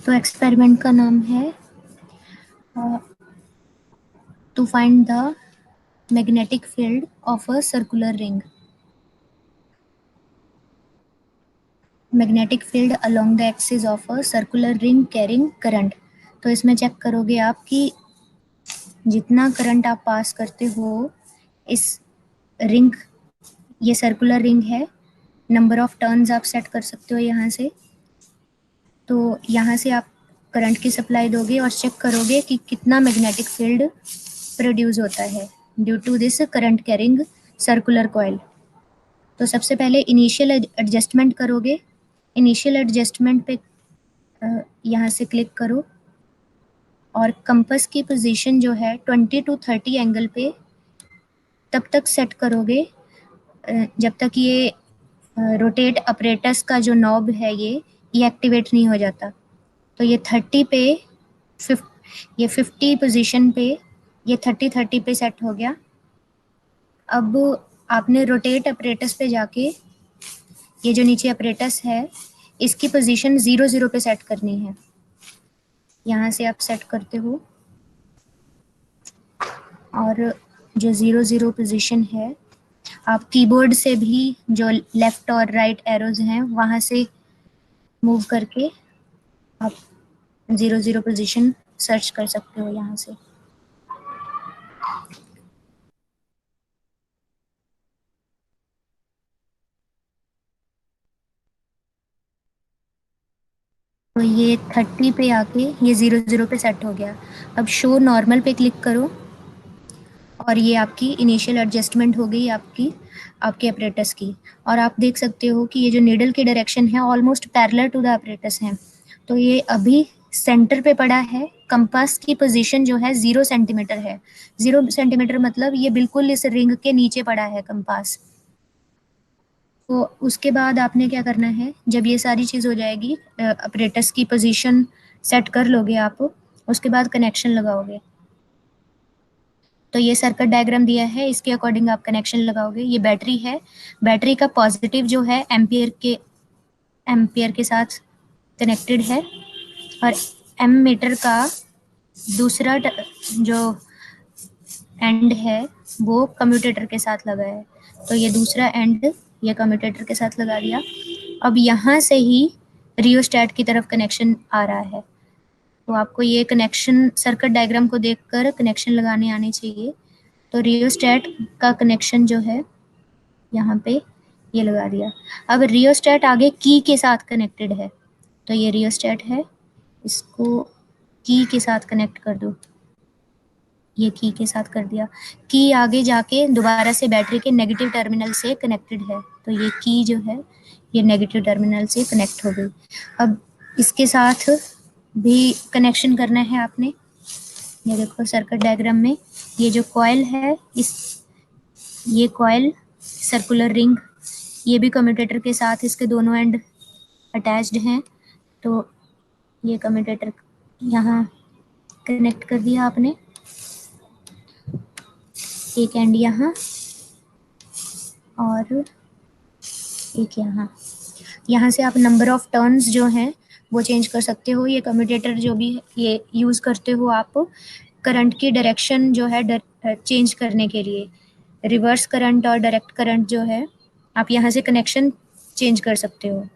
तो एक्सपेरिमेंट का नाम है to find the magnetic field of a circular ring. Magnetic field along the axis of a circular ring carrying current. तो इसमें check करोगे आप कि जितना करंट आप पास करते हो इस रिंग, ये सर्कुलर रिंग है, नंबर ऑफ टर्न्स आप सेट कर सकते हो यहाँ से। तो यहाँ से आप करंट की सप्लाई दोगे और चेक करोगे कि कितना मैग्नेटिक फील्ड प्रोड्यूस होता है due to this current carrying circular coil. तो सबसे पहले इनिशियल एडजस्टमेंट करोगे। इनिशियल एडजस्टमेंट पे यहाँ से क्लिक करो और कंपास की पोजीशन जो है 20 to 30 एंगल पे तब तक सेट करोगे जब तक ये रोटेट अपरेटस का जो नॉब है ये एक्टिवेट नहीं हो जाता। तो ये 30 पे ये 50 पोजीशन पे, ये 30 पे सेट हो गया। अब आपने रोटेट अपरेटस पे जाके ये जो नीचे अपरेटस है इसकी पोजीशन 0 पे सेट करनी है। यहाँ से आप सेट करते हो और जो 0 पोजीशन है आप कीबोर्ड से भी जो लेफ्ट और राइट एरोज हैं वहाँ से मूव करके आप 0 पोजीशन सर्च कर सकते हो यहाँ से। तो ये 30 पे आके ये 0 पे सेट हो गया। अब शो नॉर्मल पे क्लिक करो और ये आपकी इनिशियल एडजस्टमेंट हो गई आपके अपरेटस की। और आप देख सकते हो कि ये जो नीडल की डायरेक्शन है almost parallel to the apparatus है। तो ये अभी सेंटर पे पड़ा है। कंपास की पोजीशन जो है 0 सेंटीमीटर है। 0 सेंटीमीटर मतलब ये बिल्कुल इस रिंग के नीचे पड़ा है कंपास। तो उसके बाद आपने क्या करना है, जब ये सारी चीज़ हो जाएगी, अपरेटस की पोजीशन सेट कर लोगे आप, उसके बाद कनेक्शन लगाओगे। तो ये सर्किट डायग्राम दिया है, इसके अकॉर्डिंग आप कनेक्शन लगाओगे। ये बैटरी है, बैटरी का पॉजिटिव जो है एम्पियर के साथ कनेक्टेड है और एमीटर का दूसरा जो एंड है वो कम्यूटेटर के साथ लगा है। तो ये दूसरा एंड ये कम्यूटेटर के साथ लगा दिया। अब यहाँ से ही रियोस्टैट की तरफ कनेक्शन आ रहा है। तो आपको ये कनेक्शन सर्किट डायग्राम को देखकर कनेक्शन लगाने आने चाहिए। तो रियोस्टैट का कनेक्शन जो है यहाँ पे ये लगा दिया। अब रियोस्टैट आगे की के साथ कनेक्टेड है। तो ये रियोस्टैट है, इसको की के साथ कनेक्ट कर दो। ये की के साथ कर दिया। की आगे जाके दोबारा से बैटरी के नेगेटिव टर्मिनल से कनेक्टेड है। तो ये की जो है ये नेगेटिव टर्मिनल से कनेक्ट हो गई। अब इसके साथ भी कनेक्शन करना है आपने। ये देखो सर्किट डायग्राम में ये जो कॉइल है, ये कॉइल सर्कुलर रिंग, ये भी कम्यूटेटर के साथ इसके दोनों एंड अटैच्ड हैं। तो ये कम्यूटेटर यहाँ कनेक्ट कर दिया आपने, एक एंड यहाँ और एक यहाँ। यहाँ से आप नंबर ऑफ टर्न्स जो हैं वो चेंज कर सकते हो। ये कम्यूटेटर जो भी ये यूज़ करते हो आप करंट की डायरेक्शन जो है चेंज करने के लिए, रिवर्स करंट और डायरेक्ट करंट जो है आप यहाँ से कनेक्शन चेंज कर सकते हो।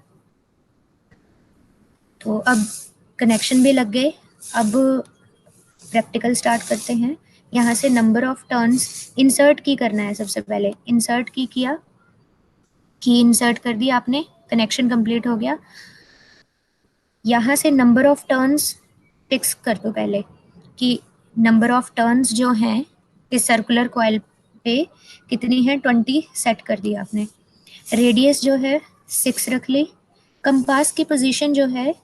तो अब कनेक्शन भी लग गए। अब प्रैक्टिकल स्टार्ट करते हैं। यहाँ से नंबर ऑफ टर्न्स इंसर्ट की करना है। सबसे पहले इंसर्ट की किया, की इंसर्ट कर दी आपने, कनेक्शन कंप्लीट हो गया। यहाँ से नंबर ऑफ टर्न्स फिक्स कर दो पहले कि नंबर ऑफ टर्न्स जो हैं इस सर्कुलर कॉइल पे कितनी है, 20 सेट कर दिया आपने। रेडियस जो है 6 रख ली। कंपास की पोजीशन जो है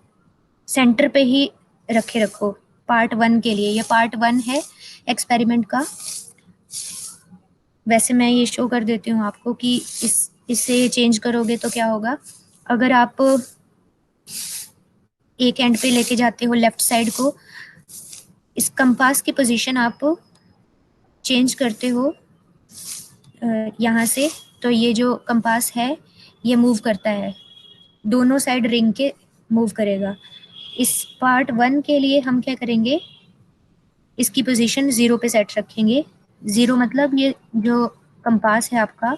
सेंटर पे ही रखो पार्ट 1 के लिए। ये पार्ट 1 है एक्सपेरिमेंट का। वैसे मैं ये शो कर देती हूँ आपको कि इससे चेंज करोगे तो क्या होगा। अगर आप एक एंड पे लेके जाते हो लेफ्ट साइड को, इस कंपास की पोजीशन आप चेंज करते हो यहाँ से, तो ये जो कंपास है ये मूव करता है, दोनों साइड रिंग के मूव करेगा। इस पार्ट 1 के लिए हम क्या करेंगे, इसकी पोजीशन 0 पे सेट रखेंगे। 0 मतलब ये जो कंपास है आपका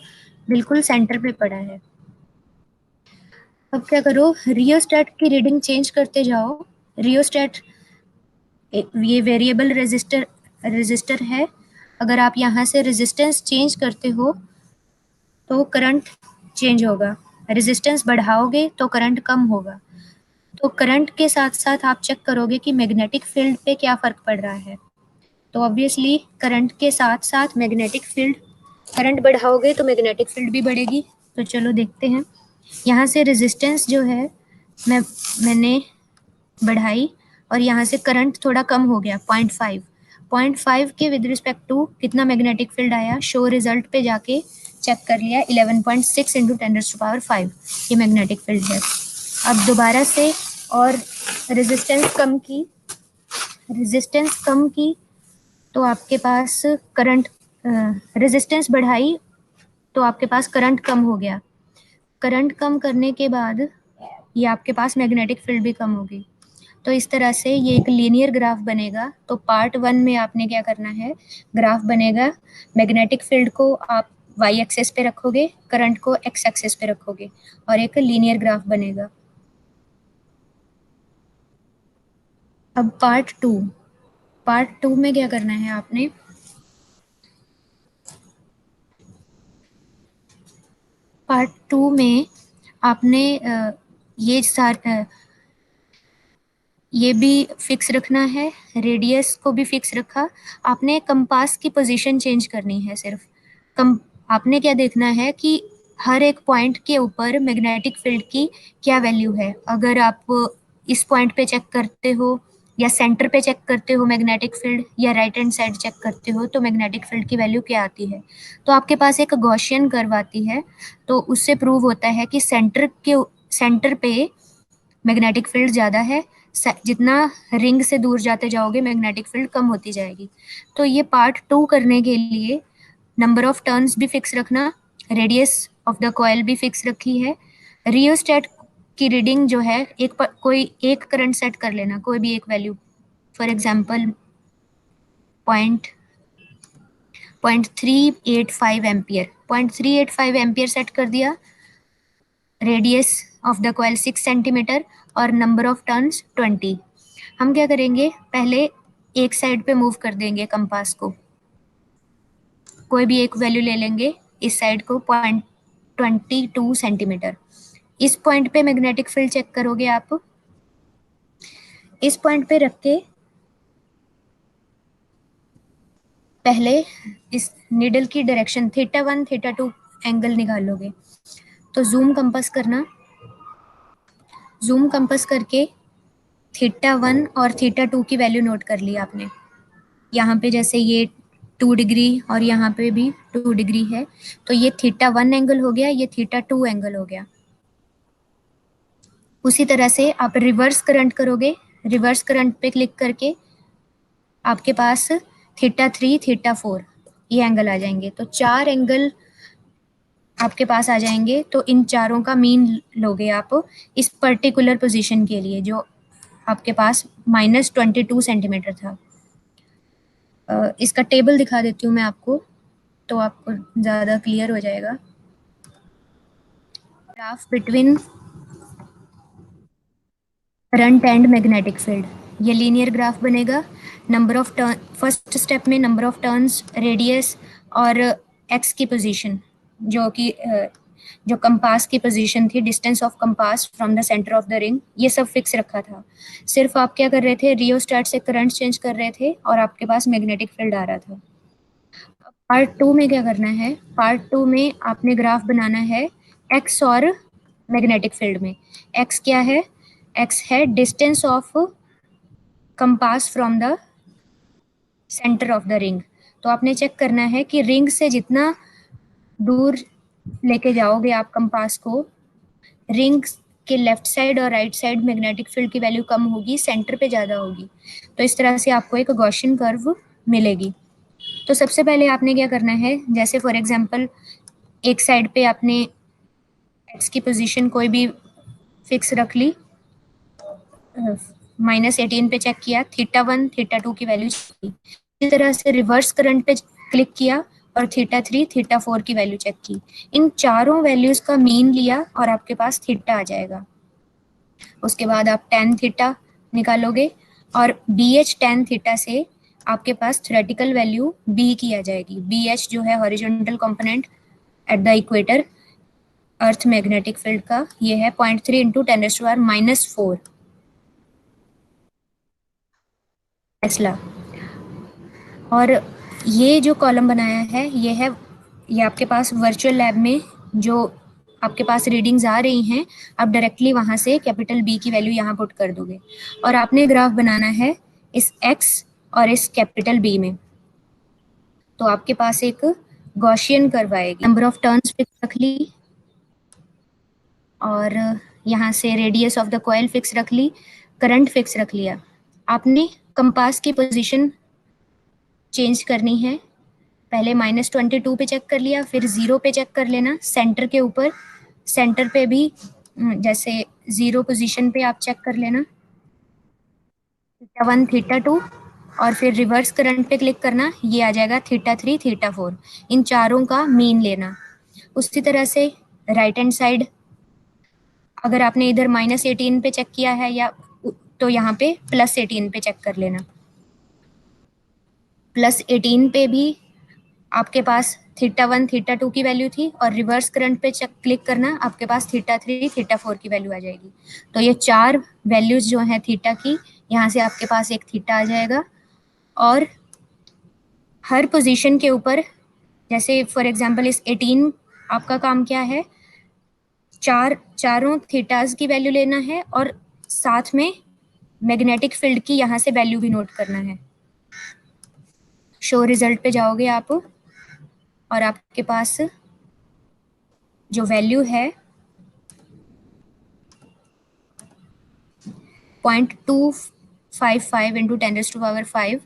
बिल्कुल सेंटर पे पड़ा है। अब क्या करो, रियोस्टेट की रीडिंग चेंज करते जाओ। रियोस्टेट ये वेरिएबल रेजिस्टर है। अगर आप यहाँ से रेजिस्टेंस चेंज करते हो तो करंट चेंज होगा, रेजिस्टेंस बढ़ाओगे तो करंट कम होगा। तो करंट के साथ साथ आप चेक करोगे कि मैग्नेटिक फील्ड पे क्या फर्क पड़ रहा है। तो ऑब्वियसली करंट के साथ साथ मैग्नेटिक फील्ड, करंट बढ़ाओगे तो मैग्नेटिक फील्ड भी बढ़ेगी। तो चलो देखते हैं। यहाँ से रेजिस्टेंस जो है मैंने बढ़ाई और यहाँ से करंट थोड़ा कम हो गया 0.5 के विद रिस्पेक्ट टू कितना मैग्नेटिक फील्ड आया, शो रिजल्ट पे जाके चेक कर लिया 11.6 इंटू 10⁵ ये मैग्नेटिक फील्ड है। अब दोबारा से और रेजिस्टेंस कम की तो आपके पास करंट, रेजिस्टेंस बढ़ाई तो आपके पास करंट कम हो गया। करंट कम करने के बाद ये आपके पास मैग्नेटिक फील्ड भी कम होगी। तो इस तरह से ये एक लीनियर ग्राफ बनेगा। तो पार्ट 1 में आपने क्या करना है, ग्राफ बनेगा, मैग्नेटिक फील्ड को आप वाई एक्सेस पे रखोगे, करंट को एक्स एक्सेस पे रखोगे और एक लीनियर ग्राफ बनेगा। अब पार्ट टू में क्या करना है आपने, पार्ट 2 में आपने ये भी फिक्स रखना है, रेडियस को भी फिक्स रखा। आपने कंपास की पोजीशन चेंज करनी है सिर्फ। आपने क्या देखना है कि हर एक पॉइंट के ऊपर मैग्नेटिक फील्ड की क्या वैल्यू है। अगर आप इस पॉइंट पे चेक करते हो या सेंटर पे चेक करते हो मैग्नेटिक फील्ड, या राइट हैंड साइड चेक करते हो तो मैग्नेटिक फील्ड की वैल्यू क्या आती है। तो आपके पास एक गॉसियन कर्व आती है, तो उससे प्रूव होता है कि सेंटर पे मैग्नेटिक फील्ड ज़्यादा है, जितना रिंग से दूर जाते जाओगे मैग्नेटिक फील्ड कम होती जाएगी। तो ये पार्ट 2 करने के लिए नंबर ऑफ टर्न्स भी फिक्स रखना, रेडियस ऑफ द कॉइल भी फिक्स रखी है। रियोस्टेट की रीडिंग जो है कोई एक करंट सेट कर लेना, कोई भी एक value, for example 0.385 ampere, 0.385 ampere set कर दिया। Radius of the coil 6 centimetre और नंबर ऑफ टर्न्स 20। हम क्या करेंगे, पहले एक साइड पे मूव कर देंगे कंपास को, कोई भी एक वैल्यू ले लेंगे, इस साइड को 0.22 सेंटीमीटर। इस पॉइंट पे मैग्नेटिक फील्ड चेक करोगे आप, इस पॉइंट पे रख के पहले इस निडल की डायरेक्शन θ1 θ2 एंगल निकालोगे। तो जूम कंपास करके θ1 और θ2 की वैल्यू नोट कर ली आपने। यहाँ पे जैसे ये 2 डिग्री और यहाँ पे भी 2 डिग्री है, तो ये θ1 एंगल हो गया, ये θ2 एंगल हो गया। उसी तरह से आप रिवर्स करंट करोगे, रिवर्स करंट पे क्लिक करके आपके पास θ3 θ4 ये एंगल आ जाएंगे। तो 4 एंगल आपके पास आ जाएंगे। तो इन चारों का मीन लोगे आप इस पर्टिकुलर पोजीशन के लिए जो आपके पास -22 सेंटीमीटर था। इसका टेबल दिखा देती हूँ मैं आपको, तो आपको ज़्यादा क्लियर हो जाएगा। Graph between current and magnetic field, ये लीनियर ग्राफ बनेगा। Number of turn, first step में नंबर ऑफ टर्न्स, रेडियस और एक्स की पोजीशन, जो कि जो कंपास की पोजीशन थी, distance of compass from the centre of the ring, ये सब फिक्स रखा था। सिर्फ आप क्या कर रहे थे, रियोस्टेट से करंट चेंज कर रहे थे और आपके पास मैग्नेटिक फील्ड आ रहा था। पार्ट 2 में क्या करना है, पार्ट 2 में आपने ग्राफ बनाना है एक्स और मैग्नेटिक फील्ड में। एक्स क्या है, एक्स है distance of compass from the centre of the ring. तो आपने चेक करना है कि रिंग से जितना दूर लेके जाओगे आप कंपास को, रिंग के लेफ्ट साइड और राइट साइड मैग्नेटिक फील्ड की वैल्यू कम होगी, सेंटर पे ज़्यादा होगी। तो इस तरह से आपको एक गॉसियन कर्व मिलेगी। तो सबसे पहले आपने क्या करना है, जैसे फॉर एग्जांपल एक साइड पे आपने एक्स की पोजीशन कोई भी फिक्स रख ली, -18 पे चेक किया, θ1 θ2 की वैल्यू चेक की। इसी तरह से रिवर्स करंट पे क्लिक किया और θ3 θ4 की वैल्यू चेक की। इन चारों वैल्यूज का मीन लिया और आपके पास थीटा आ जाएगा। उसके बाद आप tan थीटा निकालोगे और BH tan थीटा से आपके पास थ्योरेटिकल वैल्यू B की आ जाएगी। BH जो है horizontal component at the equator earth magnetic field का, ये है 0.3 इंटू 10⁻⁻⁴ टेस्ला। और ये जो कॉलम बनाया है ये आपके पास वर्चुअल लैब में जो आपके पास रीडिंग्स आ रही हैं, आप डायरेक्टली वहां से कैपिटल बी की वैल्यू यहाँ पुट कर दोगे और आपने ग्राफ बनाना है इस एक्स और इस कैपिटल बी में। तो आपके पास एक गॉसियन कर्व आएगी। नंबर ऑफ टर्न्स फिक्स रख ली और यहाँ से radius of the coil fix रख ली, करंट फिक्स रख लिया। आपने कंपास की पोजीशन चेंज करनी है। पहले -22 पे चेक कर लिया, फिर 0 पे चेक कर लेना सेंटर के ऊपर। सेंटर पे भी जैसे 0 पोजीशन पे आप चेक कर लेना θ1 θ2 और फिर रिवर्स करंट पे क्लिक करना, ये आ जाएगा θ3 θ4। इन चारों का मीन लेना। उसी तरह से राइट हैंड साइड अगर आपने इधर -18 पे चेक किया है या तो यहाँ पे +18 पे चेक कर लेना। +18 पे भी आपके पास θ1 θ2 की वैल्यू थी और रिवर्स करंट पे चेक क्लिक करना, आपके पास θ3 θ4 की वैल्यू आ जाएगी। तो ये चार वैल्यूज जो है थीटा की, यहाँ से आपके पास एक थीटा आ जाएगा। और हर पोजीशन के ऊपर जैसे फॉर एग्जांपल इस 18 आपका काम क्या है, चारों थीटाज की वैल्यू लेना है और साथ में मैग्नेटिक फील्ड की यहाँ से वैल्यू भी नोट करना है। शो रिजल्ट पे जाओगे आप और आपके पास जो वैल्यू है 0.255 इंटू 10⁵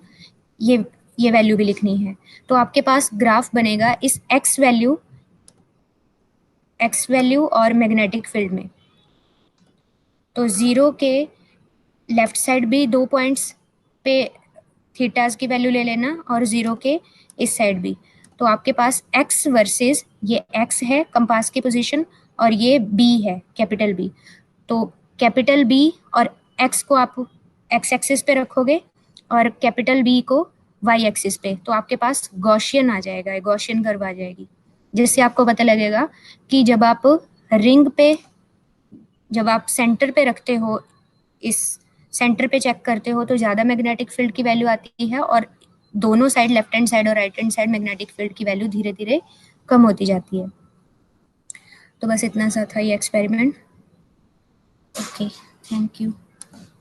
ये वैल्यू भी लिखनी है। तो आपके पास ग्राफ बनेगा इस एक्स वैल्यू और मैग्नेटिक फील्ड में। तो 0 के लेफ्ट साइड भी 2 पॉइंट्स पे थीटास की वैल्यू ले लेना और 0 के इस साइड भी। तो आपके पास x वर्सेस ये x है कंपास की पोजीशन और ये b है कैपिटल B। तो कैपिटल B और x को आप x एक्सिस पे रखोगे और कैपिटल B को y एक्सिस पे, तो आपके पास गॉसियन आ जाएगा, गॉसियन कर्व आ जाएगी, जिससे आपको पता लगेगा कि जब आप रिंग पे जब आप सेंटर पे रखते हो, इस सेंटर पे चेक करते हो तो ज़्यादा मैग्नेटिक फील्ड की वैल्यू आती है और दोनों साइड लेफ्ट हैंड साइड और right hand side magnetic field की वैल्यू धीरे धीरे कम होती जाती है। तो बस इतना सा था ये एक्सपेरिमेंट। Okay, thank you.